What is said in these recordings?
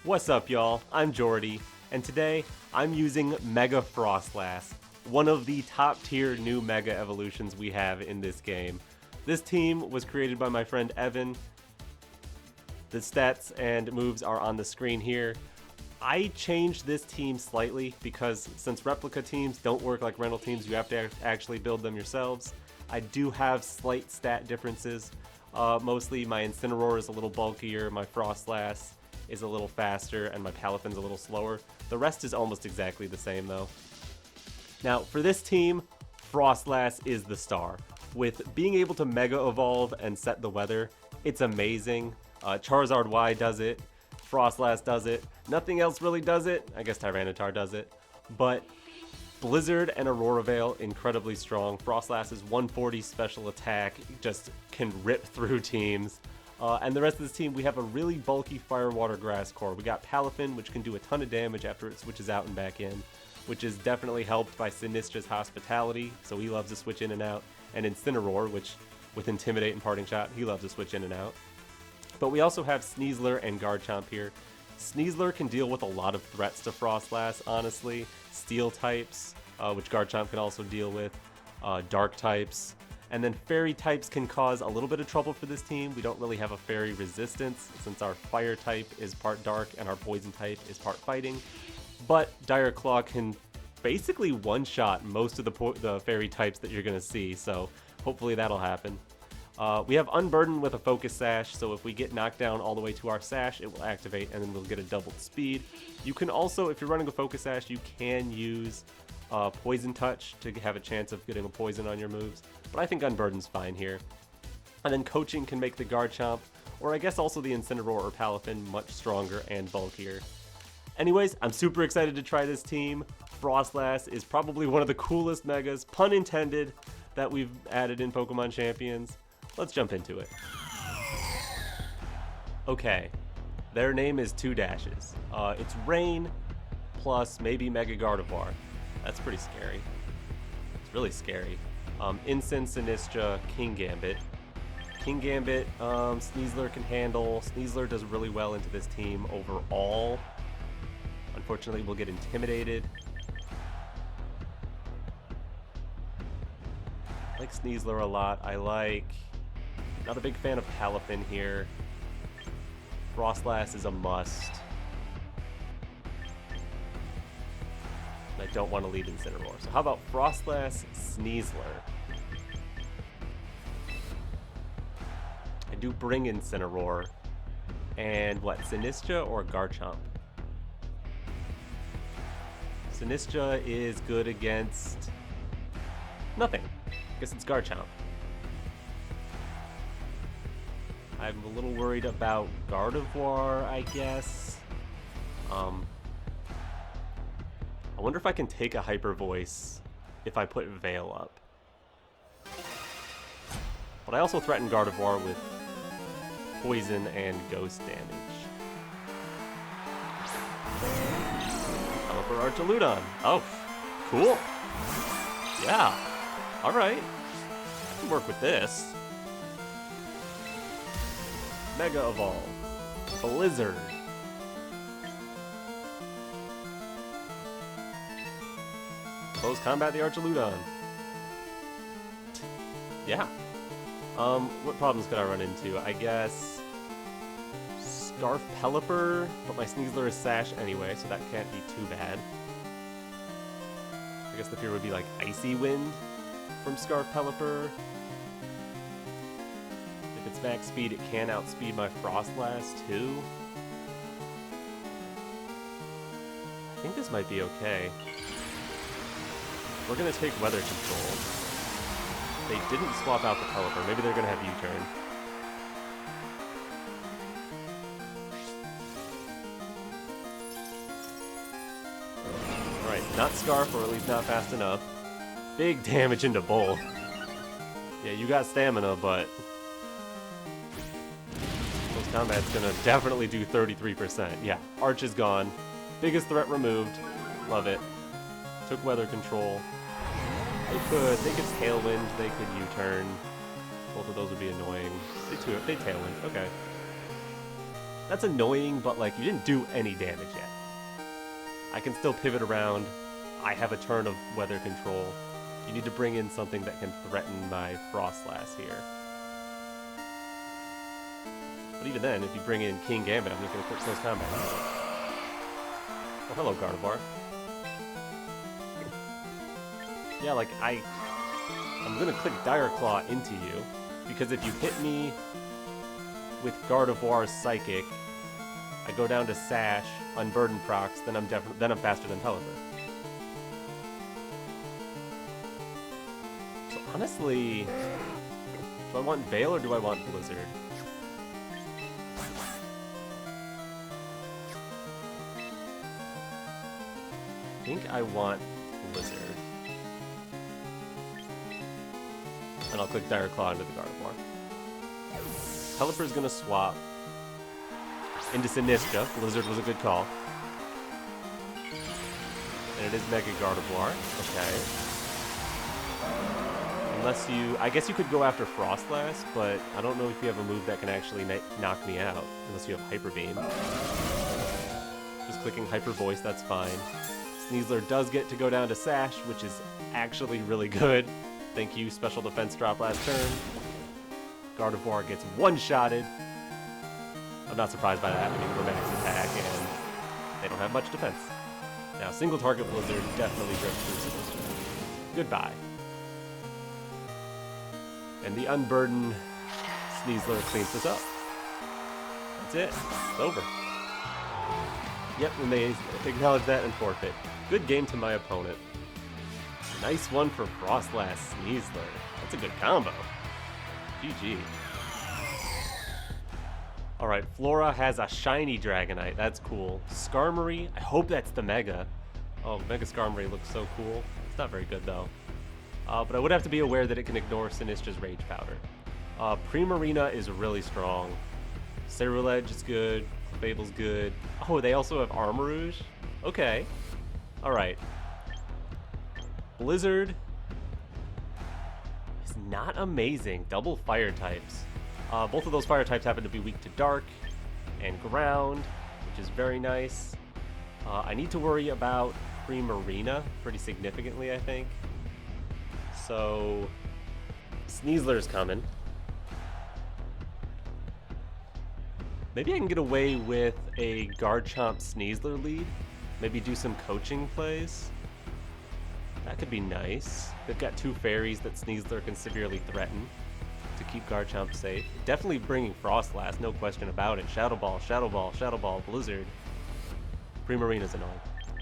What's up, y'all? I'm Jordy, and today I'm using Mega Froslass, one of the top tier new Mega evolutions we have in this game. This team was created by my friend Evan. The stats and moves are on the screen here. I changed this team slightly because since replica teams don't work like rental teams, you have to actually build them yourselves. I do have slight stat differences. Mostly my Incineroar is a little bulkier, my Froslass is a little faster, and my Palafin's a little slower. The rest is almost exactly the same though. Now for this team, Froslass is the star. With being able to Mega Evolve and set the weather, it's amazing. Charizard Y does it, Froslass does it, nothing else really does it. I guess Tyranitar does it, but Blizzard and Aurora Veil, incredibly strong. Froslass's 140 special attack just can rip through teams. And the rest of this team, we have a really bulky Fire, Water, Grass core. We got Palafin, which can do a ton of damage after it switches out and back in, which is definitely helped by Sinistcha's Hospitality, so he loves to switch in and out. And Incineroar, which with Intimidate and Parting Shot, he loves to switch in and out. But we also have Sneasler and Garchomp here. Sneasler can deal with a lot of threats to Froslass, honestly. Steel types, which Garchomp can also deal with. Dark types. And then fairy types can cause a little bit of trouble for this team. We don't really have a fairy resistance since our fire type is part dark and our poison type is part fighting. But Dire Claw can basically one-shot most of the fairy types that you're going to see, so hopefully that'll happen. We have Unburden with a Focus Sash, so if we get knocked down all the way to our Sash, it will activate and then we'll get a doubled speed. You can also, if you're running a Focus Sash, you can use Poison Touch to have a chance of getting a poison on your moves, but I think Unburden's fine here. And then Coaching can make the Garchomp, or I guess also the Incineroar or Palafin, much stronger and bulkier. Anyways, I'm super excited to try this team. Froslass is probably one of the coolest Megas, pun intended, that we've added in Pokemon Champions. Let's jump into it. Okay, their name is 2 dashes. It's Rain plus maybe Mega Gardevoir. That's pretty scary. It's really scary. Sinistcha, King Gambit. King Gambit, Sneasler can handle. Sneasler does really well into this team overall. Unfortunately, we'll get intimidated. I like Sneasler a lot. Not a big fan of Palafin here. Froslass is a must. I don't want to lead Incineroar. So how about Froslass, Sneasler? I do bring Incineroar. And what, Sinistcha or Garchomp? Sinistcha is good against nothing. I guess it's Garchomp. I'm a little worried about Gardevoir, I guess. I wonder if I can take a Hyper Voice if I put Veil up. But I also threaten Gardevoir with Poison and Ghost damage. For Archaludon. Oh, cool. Yeah. Alright. I can work with this. Mega Evolve. Blizzard. Close combat the Archaludon. Yeah. What problems could I run into? I guess Scarf Pelipper, but my Sneasler is Sash anyway, so that can't be too bad. I guess the fear would be like Icy Wind from Scarf Pelipper. If it's max speed, it can outspeed my Froslass too. I think this might be okay. We're gonna take Weather Control. They didn't swap out the Pelipper. Maybe they're gonna have U-turn. Alright, not Scarf, or at least not fast enough. Big damage into both. Yeah, you got stamina, but Close Combat's gonna definitely do 33%. Yeah, Arch is gone. Biggest threat removed. Love it. Took Weather Control. They could Tailwind, they could U-turn. Both of those would be annoying. They Tailwind, okay. That's annoying, but like, you didn't do any damage yet. I can still pivot around. I have a turn of weather control. You need to bring in something that can threaten my Froslass here. But even then, if you bring in King Gambit, I'm just going to quick close combat. Oh, hello, Gardevoir. Yeah, like, I'm going to click Dire Claw into you, because if you hit me with Gardevoir's Psychic, I go down to Sash, Unburden procs, then I'm faster than Palafin. So honestly, do I want Veil or do I want Blizzard? I think I want Blizzard. And I'll click Dire Claw into the Gardevoir. Pelipper's gonna swap into Sinistcha. Blizzard was a good call. And it is Mega Gardevoir. Okay. Unless you... I guess you could go after Froslass, but I don't know if you have a move that can actually knock me out. Unless you have Hyper Beam. Just clicking Hyper Voice, that's fine. Sneasler does get to go down to Sash, which is actually really good. Thank you, special defense drop last turn. Gardevoir gets one-shotted. I'm not surprised by that. I mean, we're max attack, and they don't have much defense. Now, single target Blizzard definitely drifts through Sinistcha. Goodbye. And the Unburden Sneasler cleans this up. That's it. It's over. Yep, and they acknowledge that and forfeit. Good game to my opponent. Nice one for Froslass Sneasler. That's a good combo. GG. Alright, Flora has a shiny Dragonite. That's cool. Skarmory, I hope that's the Mega. Oh, Mega Skarmory looks so cool. It's not very good, though. But I would have to be aware that it can ignore Sinistcha's Rage Powder. Primarina is really strong. Ceruledge is good. Fable's good. Oh, they also have Armarouge? Okay. Alright. Blizzard is not amazing. Double fire types. Both of those fire types happen to be weak to dark and ground, which is very nice. I need to worry about Primarina pretty significantly, I think. So, Sneasler's coming. Maybe I can get away with a Garchomp Sneasler lead. Maybe do some coaching plays. That could be nice. They've got two fairies that Sneasler can severely threaten to keep Garchomp safe. Definitely bringing Froslass, no question about it. Shadow Ball, Shadow Ball, Shadow Ball, Blizzard. Primarina's annoying.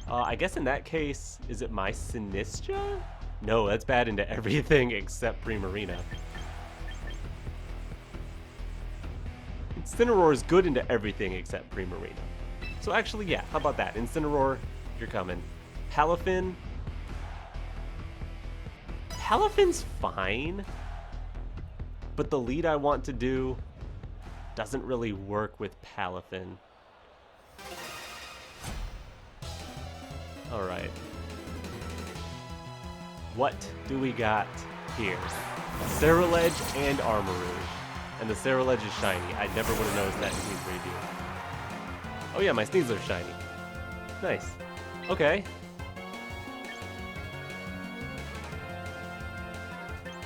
I guess in that case, is it my Sinistcha? No, that's bad into everything except Primarina. Incineroar is good into everything except Primarina. So actually, yeah, how about that? Incineroar, you're coming. Palafin. Palafin's fine, but the lead I want to do doesn't really work with Palafin. Alright. What do we got here? Ceruledge and Armarouge. And the Ceruledge is shiny. I never would have noticed that in Team Preview. Oh yeah, my Sneasler's shiny. Nice. Okay.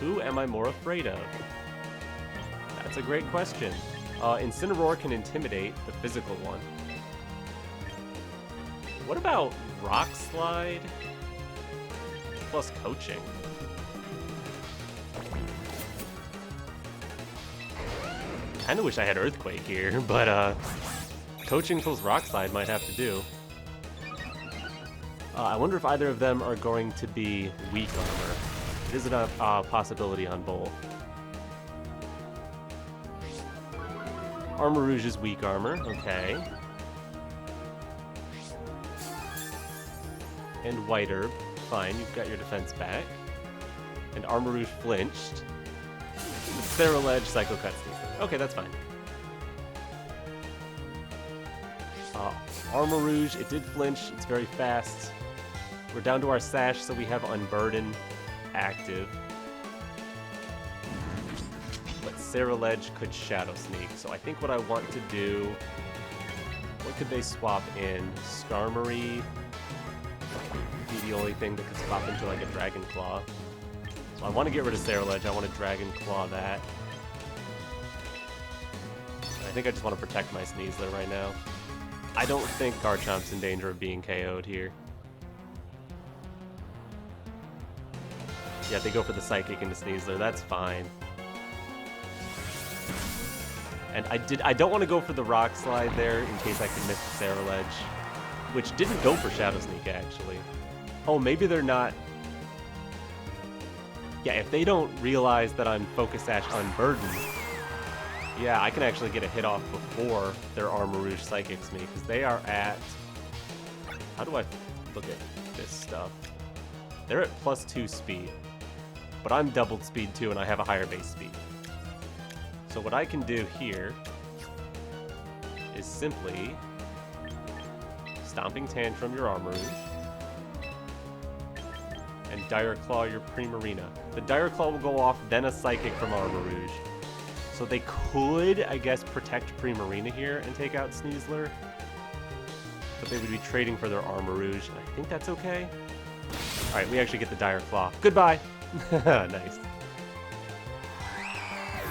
Who am I more afraid of? That's a great question. Incineroar can Intimidate, the physical one. What about Rock Slide plus Coaching? Kinda wish I had Earthquake here, but Coaching plus Rock Slide might have to do. I wonder if either of them are going to be weak armor. It is a possibility on both. Armarouge is weak armor, okay. And White Herb, fine, you've got your defense back. And Armarouge flinched. Ceruledge, Psycho Cut, Sneasler. Okay, that's fine. Armarouge, it did flinch, it's very fast. We're down to our Sash, so we have Unburden active. But Ceruledge could Shadow Sneak, so I think what I want to do What could they swap in? Skarmory would be the only thing that could swap into like a Dragon Claw. So I want to get rid of Ceruledge. I want to Dragon Claw that. I think I just want to protect my Sneasler right now. I don't think Garchomp's in danger of being KO'd here. Yeah, they go for the Psychic into Sneasler. That's fine. And I don't want to go for the Rock Slide there in case I could miss the Ceruledge, which didn't go for Shadow Sneak, actually. Oh, maybe they're not... Yeah, if they don't realize that I'm Focus Sash Unburden, yeah, I can actually get a hit off before their Armarouge Psychics me, because they are at... How do I look at this stuff? They're at +2 speed, but I'm doubled speed too, and I have a higher base speed. So what I can do here is simply Stomping Tantrum your Armarouge and Dire Claw your Primarina. The Dire Claw will go off, then a Psychic from Armarouge. So they could, I guess, protect Primarina here and take out Sneasler, but they would be trading for their Armarouge, and I think that's okay. Alright, we actually get the Dire Claw. Goodbye! Nice.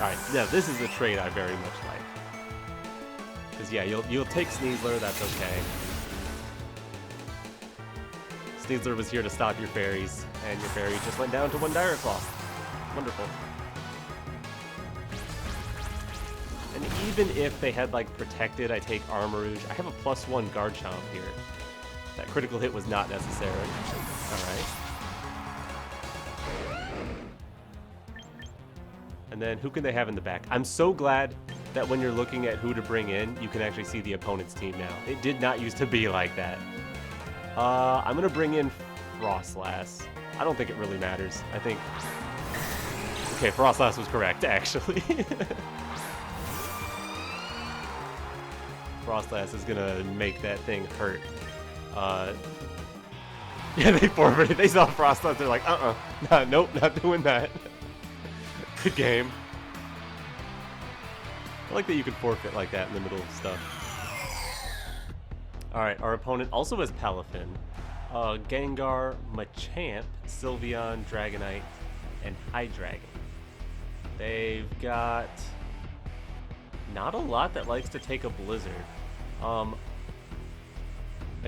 Alright, yeah, this is the trade I very much like. Because, yeah, you'll take Sneasler, that's okay. Sneasler was here to stop your fairies, and your fairy just went down to 1 Dire Claw. Wonderful. And even if they had, like, protected, I take Armarouge. I have a +1 Garchomp here. That critical hit was not necessary. Alright. And then who can they have in the back? I'm so glad that when you're looking at who to bring in, you can actually see the opponent's team now. It did not used to be like that. I'm going to bring in Froslass. I don't think it really matters. I think... Okay, Froslass was correct, actually. Froslass is going to make that thing hurt. Yeah, they forfeited. They saw Froslass. They're like, nah, nope, not doing that. Good game. I like that you can forfeit like that in the middle of stuff. Alright, our opponent also has Palafin, Gengar, Machamp, Sylveon, Dragonite, and Hydreigon. They've got not a lot that likes to take a Blizzard. I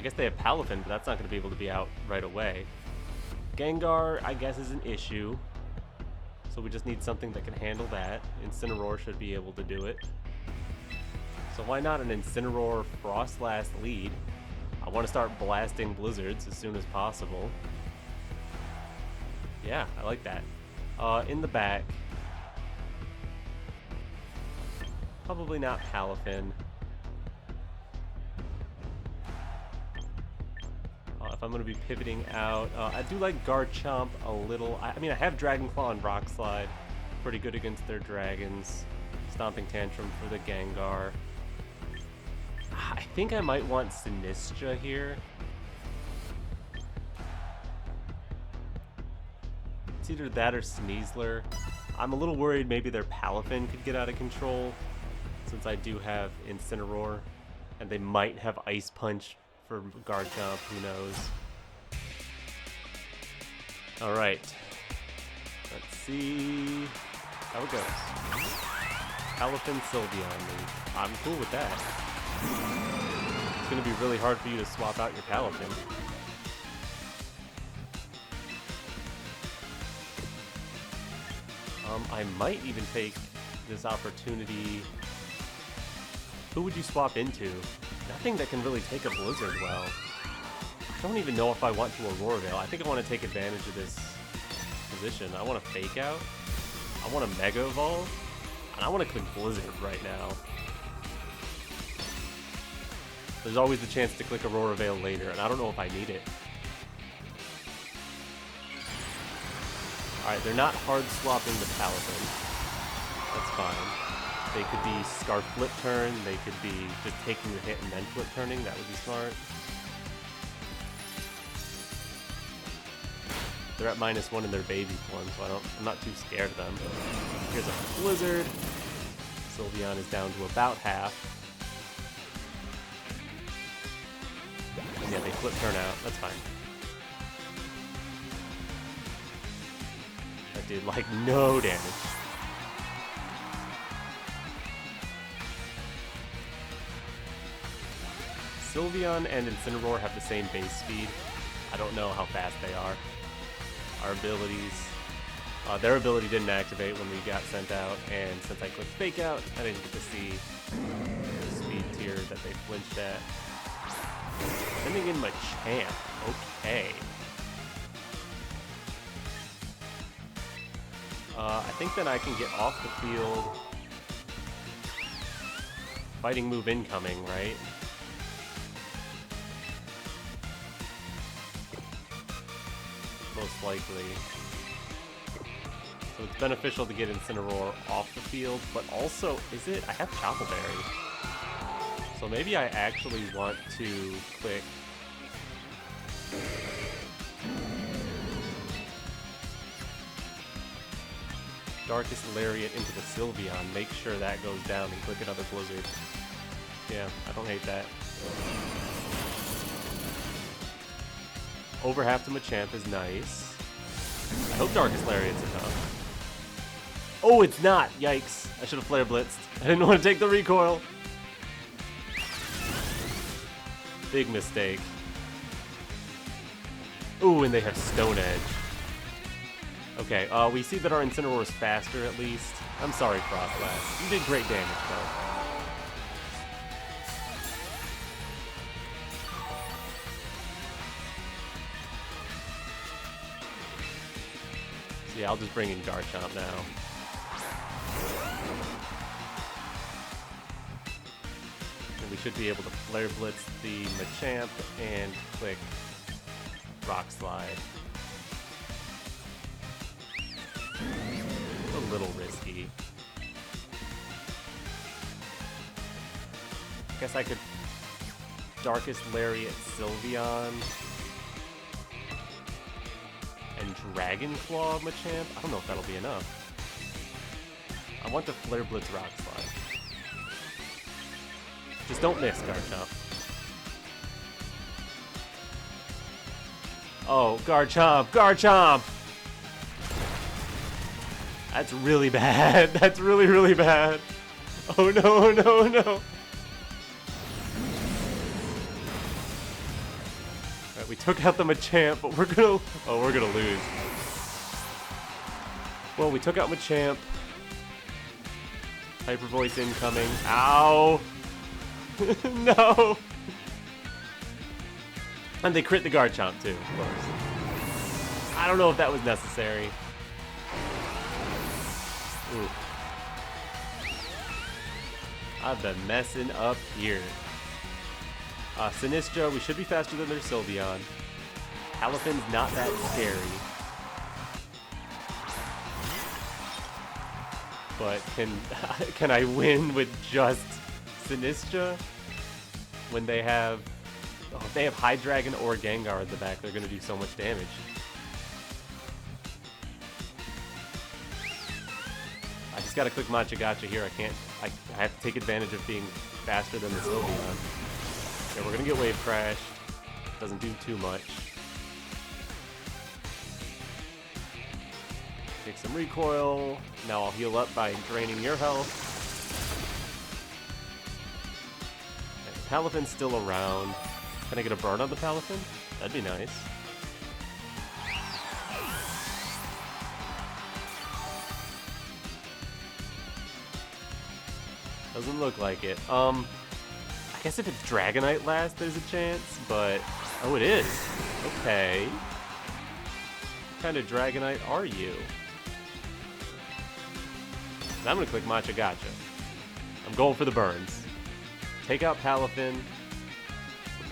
guess they have Palafin, but that's not going to be able to be out right away. Gengar, I guess, is an issue. So we just need something that can handle that. Incineroar should be able to do it. So why not an Incineroar Froslass lead? I want to start blasting Blizzards as soon as possible. Yeah, I like that. In the back, probably not Palafin. If I'm going to be pivoting out, I do like Garchomp a little. I mean, I have Dragon Claw and Rock Slide. Pretty good against their dragons. Stomping Tantrum for the Gengar. I think I might want Sinistcha here. It's either that or Sneasler. I'm a little worried maybe their Palafin could get out of control, since I do have Incineroar, and they might have Ice Punch for Garchomp, who knows. Alright. Let's see how it goes. Palafin Sylveon lead. I'm cool with that. It's going to be really hard for you to swap out your Palafin. I might even take this opportunity. Who would you swap into? Nothing that can really take a Blizzard well. I don't even know if I want to Aurora Veil. I think I want to take advantage of this position. I want to Fake Out. I want to Mega Evolve. And I want to click Blizzard right now. There's always the chance to click Aurora Veil later, and I don't know if I need it. Alright, they're not hard swapping the Palafin. That's fine. They could be Scarf Flip Turn, they could be just taking the hit and then Flip Turning, that would be smart. They're at -1 in their baby form, so I'm not too scared of them. Here's a Blizzard. Sylveon is down to about half. flip turn out. That's fine. That did like no damage. Sylveon and Incineroar have the same base speed. I don't know how fast they are. Our abilities... their ability didn't activate when we got sent out, and since I clicked Fake Out, I didn't get to see the speed tier that they flinched at. Sending in Machamp. Okay. I think then I can get off the field. Fighting move incoming, right? Most likely. So it's beneficial to get Incineroar off the field, but also, is it? I have Chople Berry. So maybe I actually want to click... Darkest Lariat into the Sylveon, make sure that goes down, and click another Blizzard. Yeah, I don't hate that. Over half to Machamp is nice. I hope Darkest Lariat's enough. Oh, it's not! Yikes. I should have Flare Blitzed. I didn't want to take the recoil. Big mistake. Ooh, and they have Stone Edge. Okay, we see that our Incineroar is faster at least. I'm sorry, Froslass. You did great damage, though. So yeah, I'll just bring in Garchomp now. And we should be able to Flare Blitz the Machamp and click Rock Slide. A little risky. Guess I could Darkest Lariat Sylveon and Dragon Claw Machamp. I don't know if that'll be enough. I want the Flare Blitz Rock Slide. Just don't miss, Garchomp. Oh, Garchomp! Garchomp! That's really bad. That's really, really bad. Oh no, oh no, oh no. Alright, we took out the Machamp, but we're gonna lose. Well, we took out Machamp. Hyper Voice incoming. Ow! No! And they crit the Garchomp too, of course. I don't know if that was necessary. Ooh. I've been messing up here. Sinistcha, we should be faster than their Sylveon. Palafin's not that scary. But can I win with just Sinistcha? When they have... Oh, if they have Hydreigon or Gengar at the back, they're going to do so much damage. I just gotta click Matcha Gotcha here. I have to take advantage of being faster than the Sylveon. Yeah, we're gonna get Wave Crashed. Doesn't do too much. Take some recoil. Now I'll heal up by draining your health. Okay, Palafin's still around. Can I get a burn on the Palafin? That'd be nice. Doesn't look like it. I guess if it's Dragonite last, there's a chance, but... Oh, it is. Okay. What kind of Dragonite are you? I'm gonna click Matcha Gotcha. I'm going for the burns. Take out Palafin.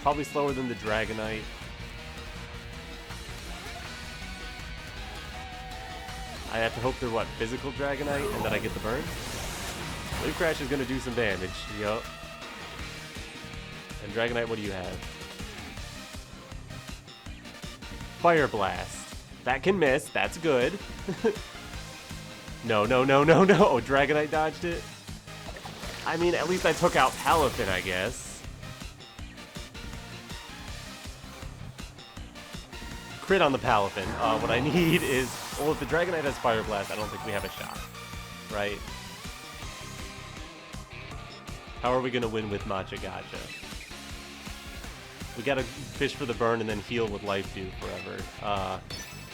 Probably slower than the Dragonite. I have to hope they're, what, physical Dragonite, and then I get the burn? Wave Crash is gonna do some damage. Yup. And Dragonite, what do you have? Fire Blast. That can miss. That's good. No, no, no, no, no. Oh, Dragonite dodged it. I mean, at least I took out Palafin, I guess. crit on the Palafin. What I need is, well, if the Dragonite has Fire Blast, I don't think we have a shot, right? How are we gonna win with Matcha Gotcha? We gotta fish for the burn and then heal with Life Dew forever. I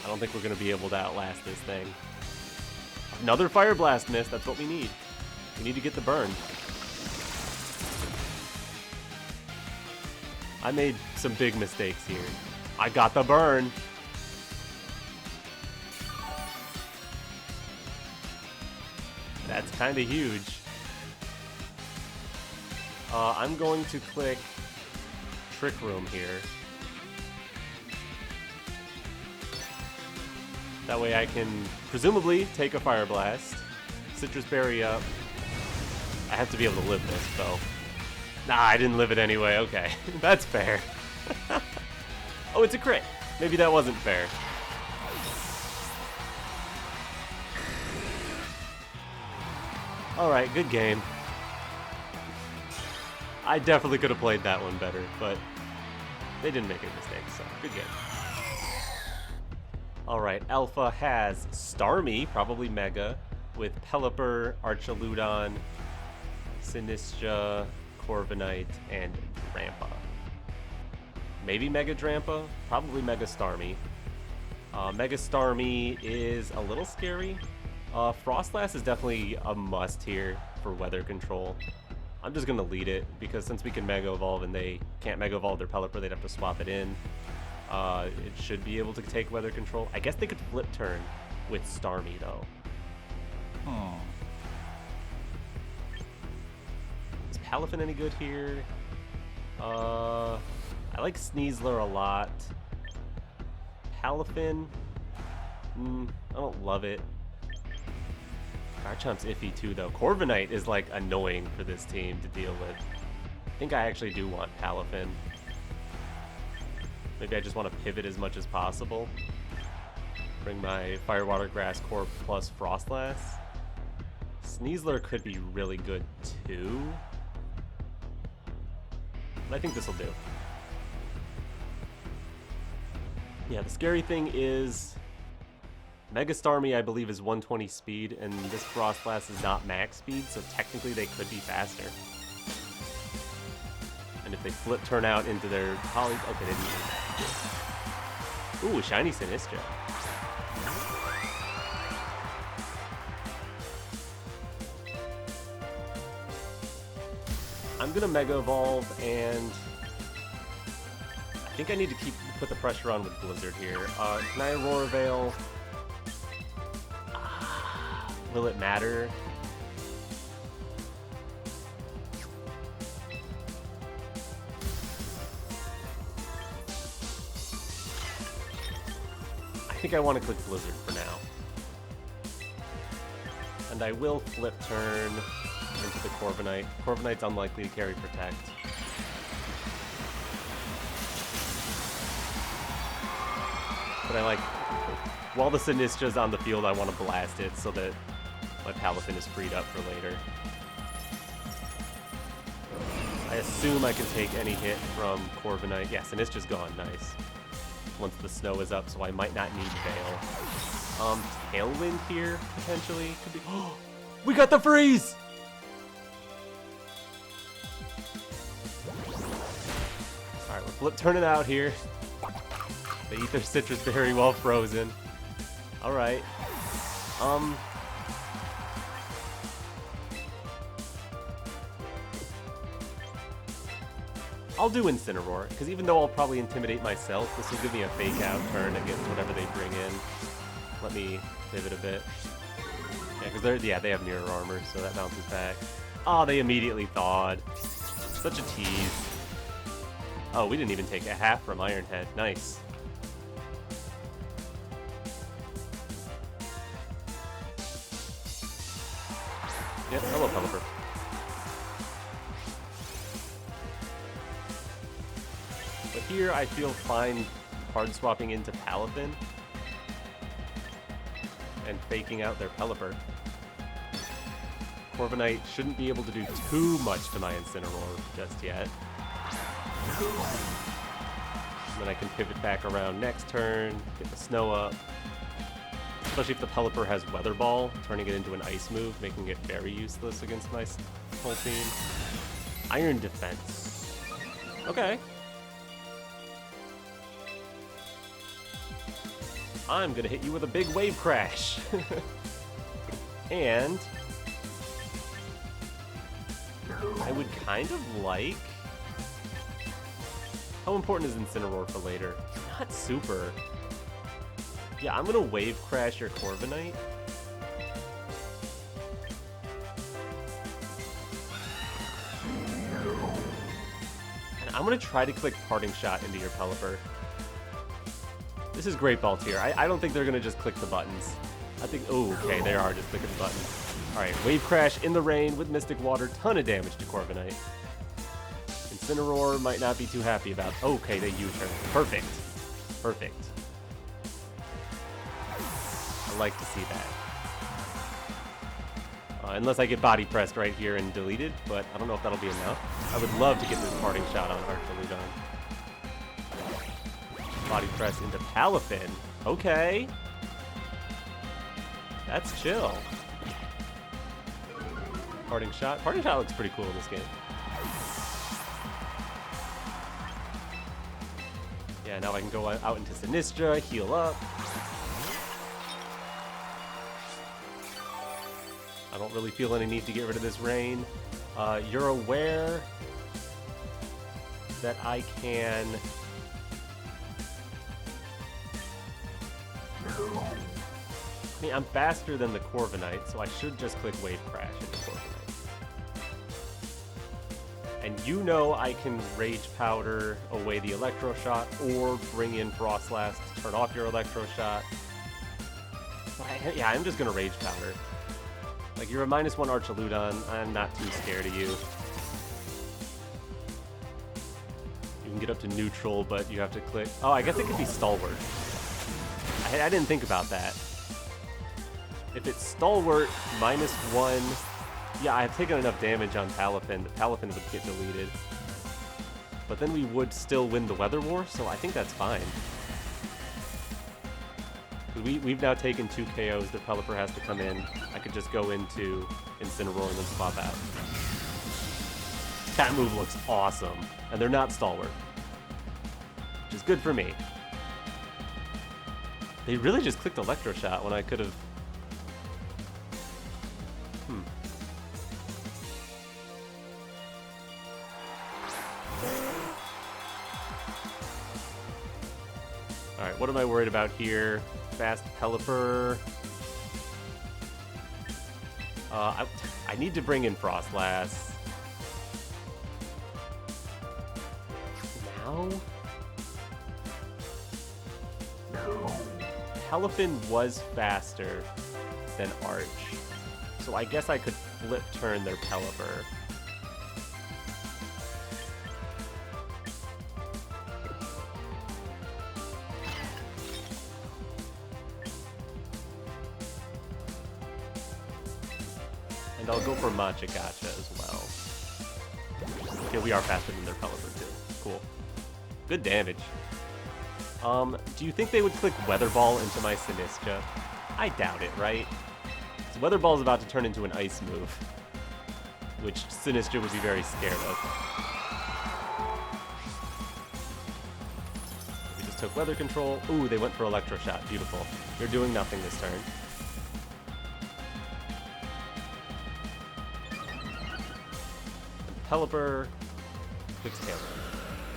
don't think we're gonna be able to outlast this thing. Another Fire Blast miss, that's what we need. We need to get the burn. I made some big mistakes here. I got the burn. That's kind of huge. I'm going to click Trick Room here. That way I can presumably take a Fire Blast. Citrus Berry up. I have to be able to live this, though. Nah, I didn't live it anyway. Okay, that's fair. Oh, it's a crit. Maybe that wasn't fair. Alright, good game. I definitely could have played that one better, but they didn't make any mistakes, so good game. Alright, Alpha has Starmie, probably Mega, with Pelipper, Archaludon, Sinistcha, Corviknight, and Drampa. Maybe Mega Drampa, probably Mega Starmie. Mega Starmie is a little scary. Froslass is definitely a must here for weather control. I'm just gonna lead it because since we can Mega Evolve and they can't Mega Evolve their Pelipper, they'd have to swap it in. It should be able to take weather control. I guess they could flip turn with Starmie though. Is Palafin any good here? I like Sneasler a lot. Palafin, I don't love it. Garchomp's iffy too though. Corviknight is like annoying for this team to deal with. I think I actually do want Palafin. Maybe I just want to pivot as much as possible. Bring my Fire Water Grass Core plus Froslass. Sneasler could be really good too. But I think this will do. Yeah, the scary thing is Mega Starmie, I believe, is 120 speed, and this Froslass is not max speed, so technically they could be faster. And if they flip turn out into their poly... Okay, they didn't do that. Ooh, shiny Sinistcha. I'm gonna Mega Evolve, and I think I need to put the pressure on with Blizzard here. Can I Aurora Veil? Will it matter? I think I want to click Blizzard for now. And I will flip turn into the Corviknight. Corviknight's unlikely to carry Protect. But I like, while the Sinistcha's on the field, I want to blast it so that my Palafin is freed up for later. I assume I can take any hit from Corviknight. Yeah, Sinistcha's gone. Nice. Once the snow is up, so I might not need Veil. Tailwind here, potentially. Could be... Oh! We got the freeze! Alright, we're flip turning out here. They eat their Citrus Berry while frozen. Alright. I'll do Incineroar, because even though I'll probably Intimidate myself, this will give me a fake out turn against whatever they bring in. Let me pivot a bit. Yeah, because they have mirror armor, so that bounces back. Oh, they immediately thawed. Such a tease. Oh, we didn't even take a half from Iron Head. Nice. Yep, hello, Pelipper. But here I feel fine hard swapping into Palafin and faking out their Pelipper. Corviknight shouldn't be able to do too much to my Incineroar just yet. And then I can pivot back around next turn, get the snow up. Especially if the Pelipper has Weather Ball, turning it into an ice move, making it very useless against my whole team. Iron Defense. Okay. I'm gonna hit you with a big Wave Crash. And I would kind of like... How important is Incineroar for later? Not super. Yeah, I'm gonna Wave Crash your Corviknight. And I'm gonna try to click Parting Shot into your Pelipper. This is Great Ball tier. I don't think they're gonna just click the buttons. I think, oh, okay, they are just clicking the buttons. Alright, Wave Crash in the rain with Mystic Water, ton of damage to Corviknight. Incineroar might not be too happy about, okay, they U-turn. Perfect. Perfect. I like to see that. Unless I get body pressed right here and deleted, but I don't know if that'll be enough. I would love to get this Parting Shot on Archaludon. Body press into Palafin. Okay. That's chill. Parting Shot. Parting Shot looks pretty cool in this game. Yeah, now I can go out into Sinistcha, heal up. I don't really feel any need to get rid of this rain. You're aware that I can... I mean, I'm faster than the Corviknight, so I should just click Wave Crash into Corviknight. And you know I can Rage Powder away the Electro Shot, or bring in Froslass to turn off your Electro Shot. But yeah, I'm just gonna Rage Powder. Like, you're a -1 Archaludon, I'm not too scared of you. You can get up to neutral, but you have to click... Oh, I guess it could be Stalwart. I didn't think about that. If it's Stalwart, -1... Yeah, I've taken enough damage on Palafin. The Palafin would get deleted. But then we would still win the Weather War, so I think that's fine. We've now taken 2 KOs. The Pelipper has to come in. I could just go into Incineroar and then swap out. That move looks awesome. And they're not Stalwart. Which is good for me. They really just clicked Electro Shot when I could have... Alright, what am I worried about here? Fast Pelipper. I need to bring in Froslass. Now? Palafin was faster than Arch, so I guess I could flip turn their Pelipper. And I'll go for Matcha Gotcha as well. Okay, we are faster than their Pelipper too. Cool. Good damage. Do you think they would click Weather Ball into my Sinistcha? I doubt it, right? So Weather Ball is about to turn into an ice move, which Sinistcha would be very scared of. We just took Weather Control. Ooh, they went for Electro Shot. Beautiful. You're doing nothing this turn. Pelipper clicks Tail.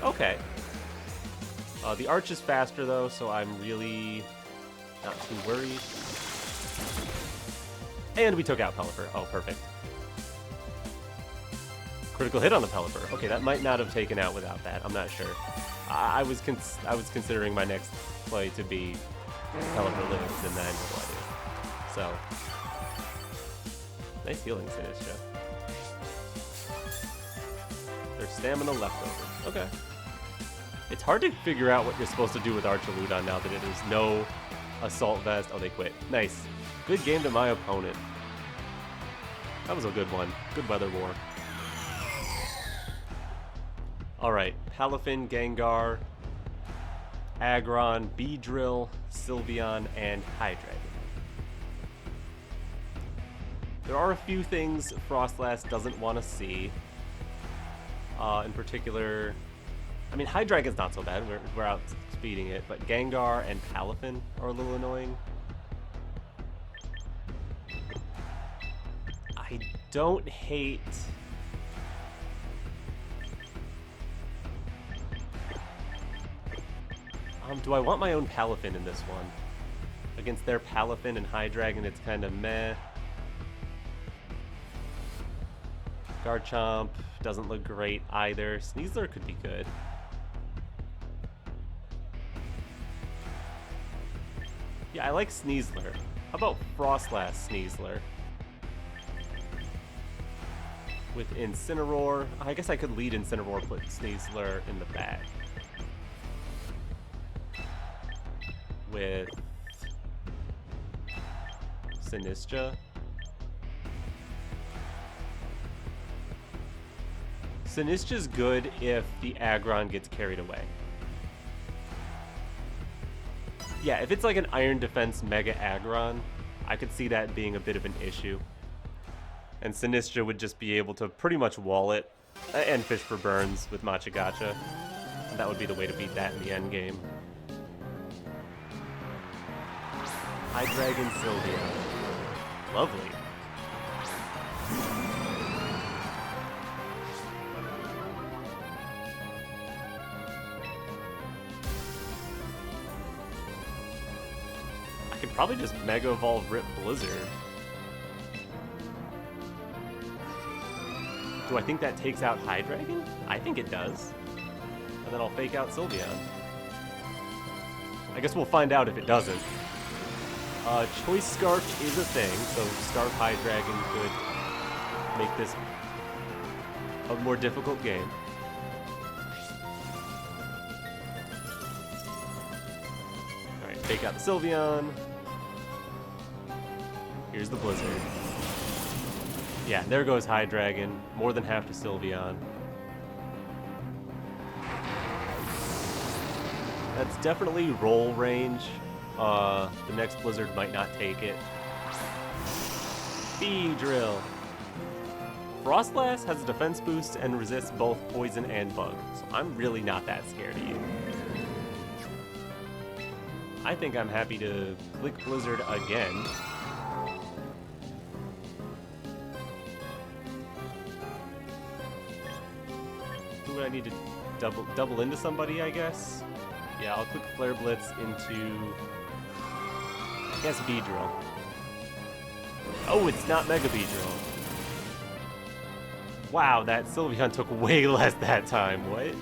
Okay. The Arch is faster, though, so I'm really not too worried. And we took out Pelipper. Oh, perfect. Critical hit on the Pelipper. Okay, that might not have taken out without that. I'm not sure. I was considering my next play to be Pelipper lives, and then what do I do? So, nice healing, Sinistcha. There's stamina left over. Okay. It's hard to figure out what you're supposed to do with Archaludon now that it is no Assault Vest. Oh, they quit. Nice. Good game to my opponent. That was a good one. Good Weather War. Alright, Palafin, Gengar. Aggron, Beedrill, Sylveon, and Hydreigon. There are a few things Froslass doesn't want to see. In particular, I mean, Hydreigon's not so bad. We're outspeeding it, but Gengar and Palafin are a little annoying. I don't hate... do I want my own Palafin in this one? Against their Palafin and Hydreigon, it's kind of meh. Garchomp doesn't look great either. Sneasler could be good. Yeah, I like Sneasler. How about Froslass Sneasler? With Incineroar. I guess I could lead Incineroar, put Sneasler in the bag. With Sinistcha. Sinistcha's good if the Aggron gets carried away. Yeah, if it's like an Iron Defense Mega Aggron, I could see that being a bit of an issue. And Sinistcha would just be able to pretty much wall it and fish for burns with Matcha Gotcha. And that would be the way to beat that in the end game. Hydreigon, Sylveon. Lovely. I could probably just Mega Evolve Rip Blizzard. Do I think that takes out Hydreigon? I think it does. And then I'll fake out Sylveon. I guess we'll find out if it doesn't. Choice Scarf is a thing, so Scarf Hydreigon could make this a more difficult game. Alright, fake out the Sylveon. Here's the Blizzard. Yeah, there goes Hydreigon. More than half to Sylveon. That's definitely roll range. The next Blizzard might not take it. Beedrill. Froslass has a defense boost and resists both poison and bug, so I'm really not that scared of you. I think I'm happy to click Blizzard again. Who would I need to double into somebody, I guess? Yeah, I'll click Flare Blitz into... I guess Beedrill. Oh, it's not Mega Beedrill. Wow, that Sylveon took way less that time. What?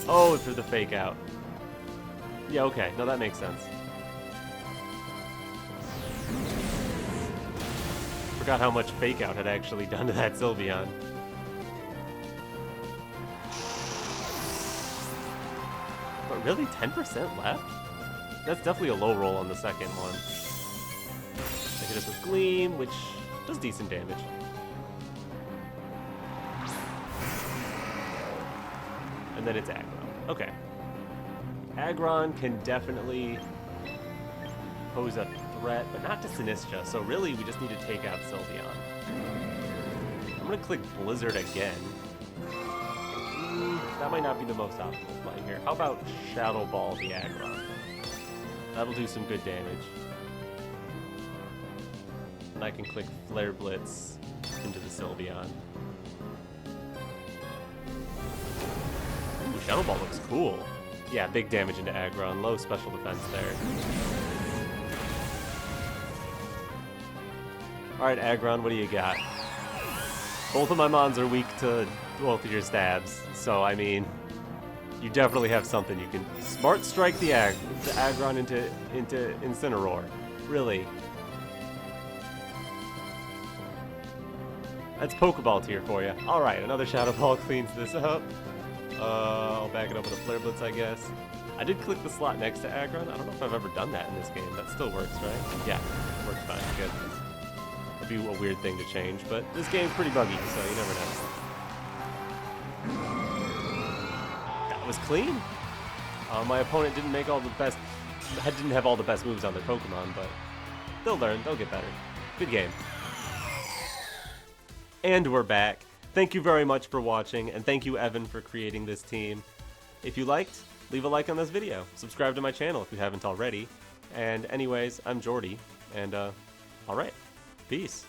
Oh, for the fake out. Yeah, okay. No, that makes sense. Forgot how much fake out had actually done to that Sylveon. But really, 10% left? That's definitely a low roll on the second one. They hit us with Gleam, which does decent damage. And then it's Aggron. Okay. Aggron can definitely pose a threat, but not to Sinistcha, so really we just need to take out Sylveon. I'm gonna click Blizzard again. That might not be the most optimal play here. How about Shadow Ball the Aggron? That'll do some good damage. And I can click Flare Blitz into the Sylveon. Ooh, Shadow Ball looks cool. Yeah, big damage into Aggron, low special defense there. Alright, Aggron, what do you got? Both of my mons are weak to both of your stabs, so I mean, you definitely have something you can Smart Strike the Aggron into Incineroar. Really. That's Pokeball tier for you. Alright, another Shadow Ball cleans this up. I'll back it up with a Flare Blitz, I guess. I did click the slot next to Aggron. I don't know if I've ever done that in this game. That still works, right? Yeah, works fine. Good. That'd be a weird thing to change, but this game's pretty buggy, so you never know. That was clean. My opponent didn't have all the best moves on their Pokemon, but they'll learn, they'll get better. Good game. And we're back. Thank you very much for watching, and thank you, Evan, for creating this team. If you liked, leave a like on this video. Subscribe to my channel if you haven't already. And anyways, I'm Jordy, and alright, peace.